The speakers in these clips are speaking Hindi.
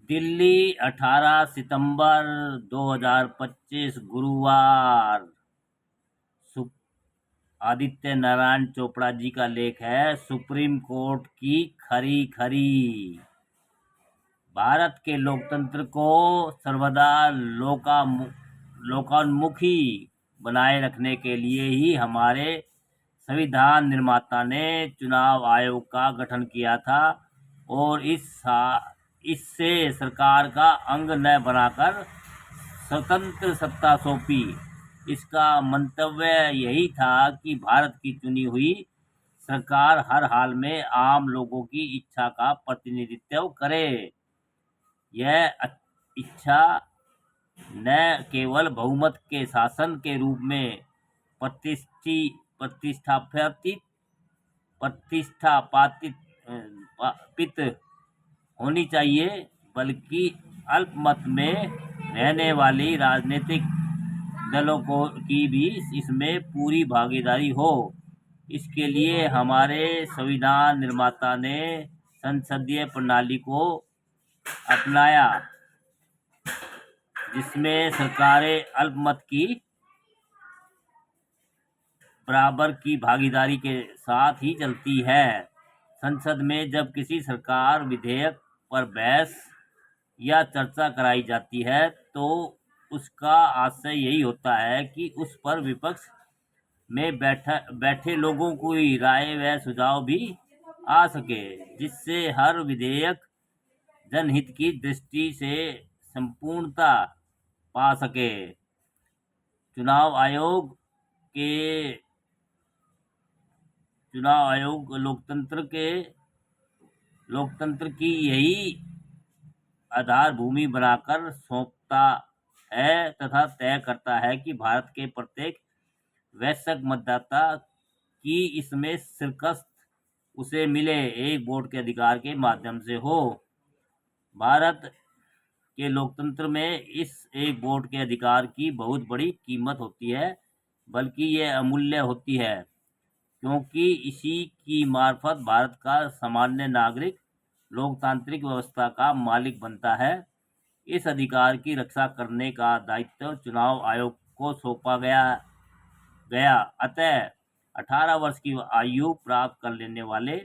दिल्ली 18 सितंबर 2025 गुरुवार। आदित्य नारायण चोपड़ा जी का लेख है, सुप्रीम कोर्ट की खरी खरी। भारत के लोकतंत्र को सर्वदा लोकान्मुखी बनाए रखने के लिए ही हमारे संविधान निर्माता ने चुनाव आयोग का गठन किया था और इससे सरकार का अंग न बनाकर स्वतंत्र सत्ता सौंपी। इसका मंतव्य यही था कि भारत की चुनी हुई सरकार हर हाल में आम लोगों की इच्छा का प्रतिनिधित्व करे। यह इच्छा न केवल बहुमत के शासन के रूप में प्रतिष्ठापित होनी चाहिए, बल्कि अल्पमत में रहने वाली राजनीतिक दलों की भी इसमें पूरी भागीदारी हो। इसके लिए हमारे संविधान निर्माता ने संसदीय प्रणाली को अपनाया, जिसमें सरकारें अल्पमत की बराबर की भागीदारी के साथ ही चलती है। संसद में जब किसी सरकार विधेयक पर बहस या चर्चा कराई जाती है तो उसका आशय यही होता है कि उस पर विपक्ष में बैठे लोगों की राय व सुझाव भी आ सके, जिससे हर विधेयक जनहित की दृष्टि से संपूर्णता पा सके। चुनाव आयोग लोकतंत्र की यही आधार भूमि बनाकर सौंपता है तथा तय करता है कि भारत के प्रत्येक वयस्क मतदाता की इसमें शिरकत उसे मिले एक वोट के अधिकार के माध्यम से हो। भारत के लोकतंत्र में इस एक वोट के अधिकार की बहुत बड़ी कीमत होती है, बल्कि यह अमूल्य होती है, क्योंकि इसी की मार्फत भारत का सामान्य नागरिक लोकतांत्रिक व्यवस्था का मालिक बनता है। इस अधिकार की रक्षा करने का दायित्व चुनाव आयोग को सौंपा गया। अतः 18 वर्ष की आयु प्राप्त कर लेने वाले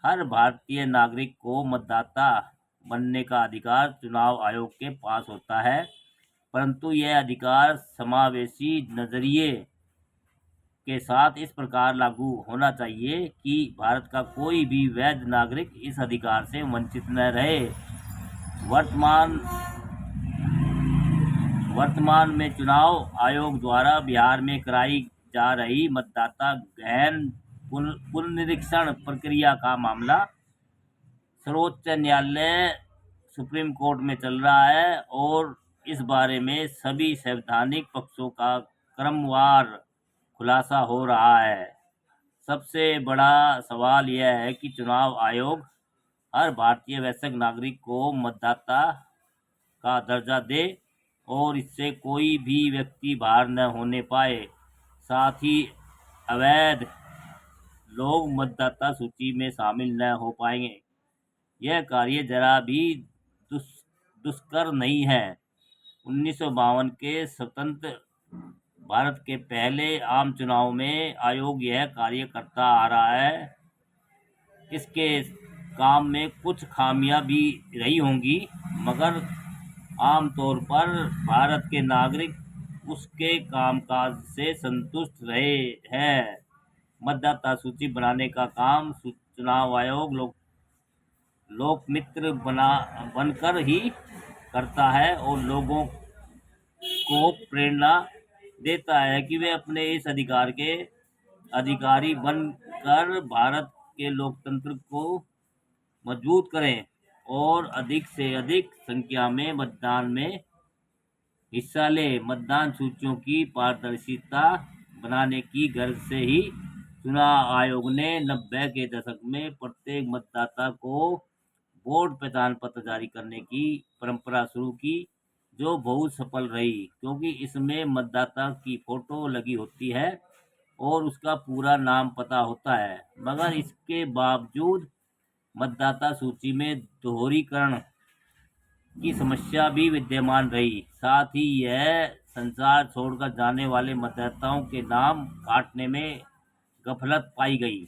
हर भारतीय नागरिक को मतदाता बनने का अधिकार चुनाव आयोग के पास होता है, परंतु यह अधिकार समावेशी नजरिए के साथ इस प्रकार लागू होना चाहिए कि भारत का कोई भी वैध नागरिक इस अधिकार से वंचित न रहे। वर्तमान में चुनाव आयोग द्वारा बिहार में कराई जा रही मतदाता गहन पुनरीक्षण प्रक्रिया का मामला सर्वोच्च न्यायालय सुप्रीम कोर्ट में चल रहा है और इस बारे में सभी संवैधानिक पक्षों का क्रमवार खुलासा हो रहा है। सबसे बड़ा सवाल यह है कि चुनाव आयोग हर भारतीय वयस्क नागरिक को मतदाता का दर्जा दे और इससे कोई भी व्यक्ति बाहर न होने पाए। साथ ही अवैध लोग मतदाता सूची में शामिल न हो पाएंगे। यह कार्य जरा भी दुष्कर नहीं है। 1952 के स्वतंत्र भारत के पहले आम चुनाव में आयोग यह कार्य करता आ रहा है। इसके काम में कुछ खामियां भी रही होंगी, मगर आमतौर पर भारत के नागरिक उसके कामकाज से संतुष्ट रहे हैं। मतदाता सूची बनाने का काम चुनाव आयोग लोकमित्र बनकर ही करता है और लोगों को प्रेरणा देता है कि वे अपने इस अधिकार के अधिकारी बनकर भारत के लोकतंत्र को मजबूत करें और अधिक से अधिक संख्या में मतदान में हिस्सा ले। मतदान सूचियों की पारदर्शिता बनाने की गर्ज से ही चुनाव आयोग ने 90 के दशक में प्रत्येक मतदाता को वोट पहचान पत्र जारी करने की परंपरा शुरू की, जो बहुत सफल रही, क्योंकि इसमें मतदाता की फोटो लगी होती है और उसका पूरा नाम पता होता है। मगर इसके बावजूद मतदाता सूची में दोहरीकरण की समस्या भी विद्यमान रही। साथ ही यह संसार छोड़कर जाने वाले मतदाताओं के नाम काटने में गफलत पाई गई।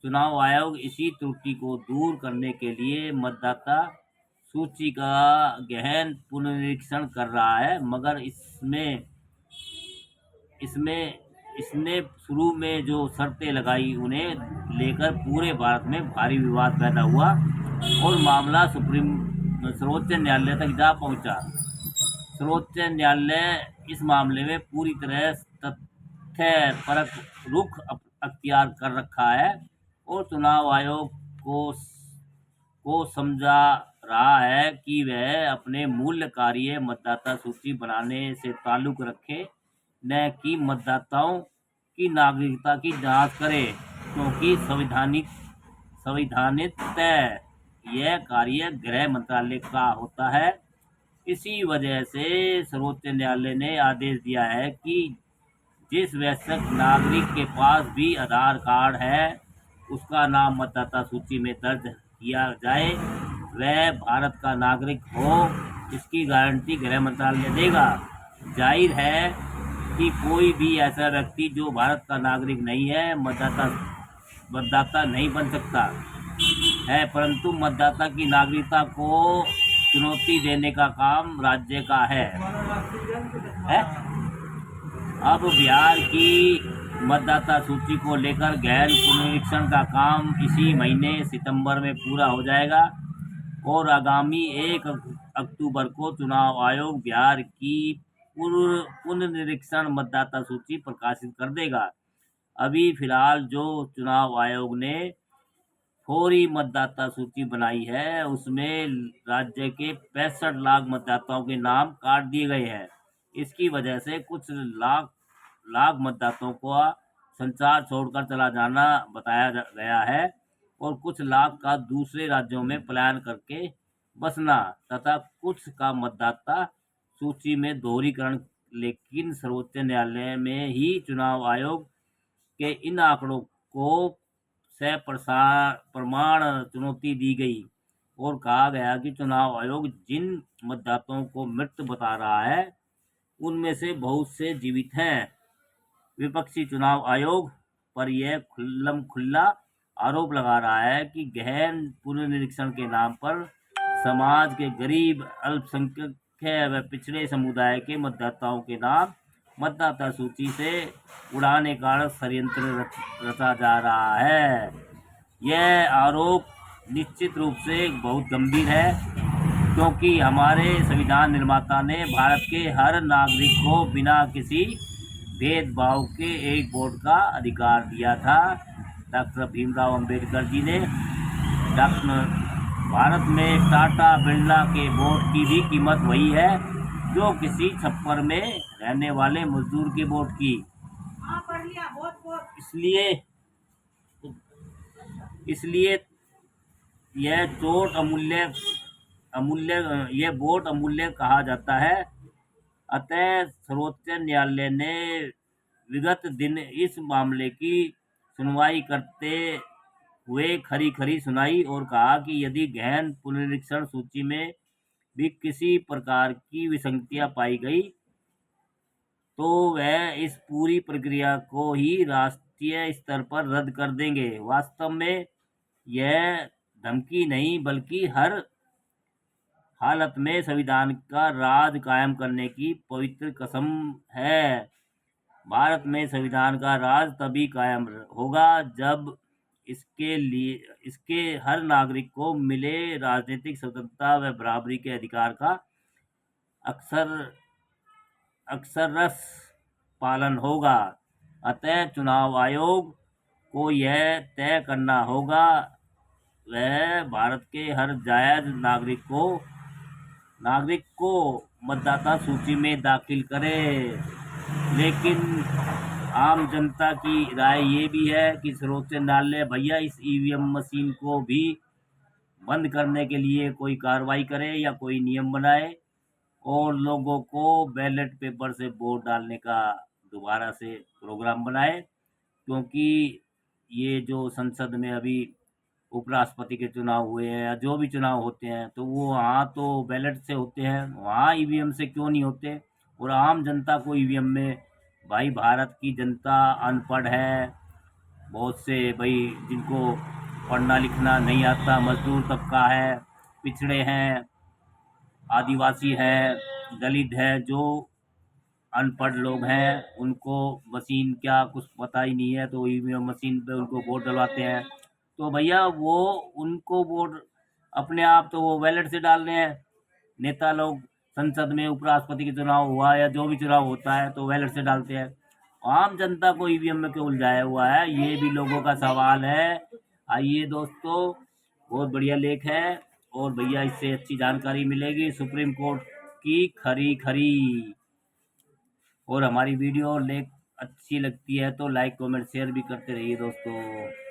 चुनाव आयोग इसी त्रुटि को दूर करने के लिए मतदाता सूची का गहन पुनरीक्षण कर रहा है, मगर इसमें इसमें इसने शुरू में जो शर्तें लगाई उन्हें लेकर पूरे भारत में भारी विवाद पैदा हुआ और मामला सर्वोच्च न्यायालय तक जा पहुंचा। सर्वोच्च न्यायालय इस मामले में पूरी तरह तथ्यपरक रुख अख्तियार कर रखा है और चुनाव आयोग को समझा रहा है कि वह अपने मूल कार्य मतदाता सूची बनाने से ताल्लुक रखे, न कि मतदाताओं की नागरिकता की जांच करे, क्योंकि संविधानितः यह कार्य गृह मंत्रालय का होता है। इसी वजह से सर्वोच्च न्यायालय ने आदेश दिया है कि जिस वयस्क नागरिक के पास भी आधार कार्ड है उसका नाम मतदाता सूची में दर्ज किया जाए, वह भारत का नागरिक हो, इसकी गारंटी गृह मंत्रालय देगा। जाहिर है कि कोई भी ऐसा व्यक्ति जो भारत का नागरिक नहीं है मतदाता नहीं बन सकता है, परंतु मतदाता की नागरिकता को चुनौती देने का काम राज्य का है? अब बिहार की मतदाता सूची को लेकर गहन पुनरीक्षण का काम इसी महीने सितंबर में पूरा हो जाएगा और आगामी 1 अक्टूबर को चुनाव आयोग बिहार की पुनरीक्षण मतदाता सूची प्रकाशित कर देगा। अभी फिलहाल जो चुनाव आयोग ने फौरी मतदाता सूची बनाई है उसमें राज्य के 65 लाख मतदाताओं के नाम काट दिए गए हैं। इसकी वजह से कुछ लाख मतदाताओं को संसार छोड़कर चला जाना बताया गया है और कुछ लाख का दूसरे राज्यों में पलायन करके बसना तथा कुछ का मतदाता सूची में दोहरीकरण। लेकिन सर्वोच्च न्यायालय में ही चुनाव आयोग के इन आंकड़ों को प्रमाण चुनौती दी गई और कहा गया कि चुनाव आयोग जिन मतदाताओं को मृत बता रहा है उनमें से बहुत से जीवित हैं। विपक्षी चुनाव आयोग पर यह खुल्ला आरोप लगा रहा है कि गहन पुनरीक्षण के नाम पर समाज के गरीब, अल्पसंख्यक व पिछड़े समुदाय के मतदाताओं के नाम मतदाता सूची से उड़ाने का षड्यंत्र रचा जा रहा है। यह आरोप निश्चित रूप से बहुत गंभीर है, क्योंकि हमारे संविधान निर्माता ने भारत के हर नागरिक को बिना किसी भेदभाव के एक वोट का अधिकार दिया था। डॉक्टर भीमराव अंबेडकर जी ने भारत में टाटा बिरला के वोट की भी कीमत वही है जो किसी छप्पर में रहने वाले मजदूर के वोट की। इसलिए यह वोट अमूल्य कहा जाता है। अतः सर्वोच्च न्यायालय ने विगत दिन इस मामले की सुनवाई करते हुए खरी सुनाई और कहा कि यदि गहन पुनरीक्षण सूची में भी किसी प्रकार की विसंगतियां पाई गई तो वह इस पूरी प्रक्रिया को ही राष्ट्रीय स्तर पर रद्द कर देंगे। वास्तव में यह धमकी नहीं बल्कि हर हालत में संविधान का राज कायम करने की पवित्र कसम है। भारत में संविधान का राज तभी कायम होगा जब इसके हर नागरिक को मिले राजनीतिक स्वतंत्रता व बराबरी के अधिकार का अक्षरशः पालन होगा। अतः चुनाव आयोग को यह तय करना होगा वह भारत के हर जायज नागरिक को मतदाता सूची में दाखिल करे। लेकिन आम जनता की राय ये भी है कि सर्वोच्च न्यायालय भैया इस ईवीएम मशीन को भी बंद करने के लिए कोई कार्रवाई करे या कोई नियम बनाए और लोगों को बैलेट पेपर से वोट डालने का दोबारा से प्रोग्राम बनाए, क्योंकि ये जो संसद में अभी उपराष्ट्रपति के चुनाव हुए हैं या जो भी चुनाव होते हैं, तो वो वहाँ तो बैलेट से होते हैं, वहाँ ईवीएम से क्यों नहीं होते? और आम जनता को ईवीएम में, भाई भारत की जनता अनपढ़ है, बहुत से भाई जिनको पढ़ना लिखना नहीं आता, मजदूर तबका है, पिछड़े हैं, आदिवासी हैं, दलित हैं, जो अनपढ़ लोग हैं, उनको मशीन क्या कुछ पता ही नहीं है, तो ईवीएम मशीन पे उनको वोट डलवाते हैं। तो भैया वो उनको वोट अपने आप तो वो बैलेट से डाल रहे हैं। नेता लोग संसद में उपराष्ट्रपति के चुनाव हुआ या जो भी चुनाव होता है तो बैलेट से डालते हैं। आम जनता को ईवीएम में क्यों उलझाया हुआ है, ये भी लोगों का सवाल है। आइए दोस्तों, बहुत बढ़िया लेख है और भैया इससे अच्छी जानकारी मिलेगी सुप्रीम कोर्ट की खरी खरी। और हमारी वीडियो और लेख अच्छी लगती है तो लाइक कमेंट शेयर भी करते रहिए दोस्तों।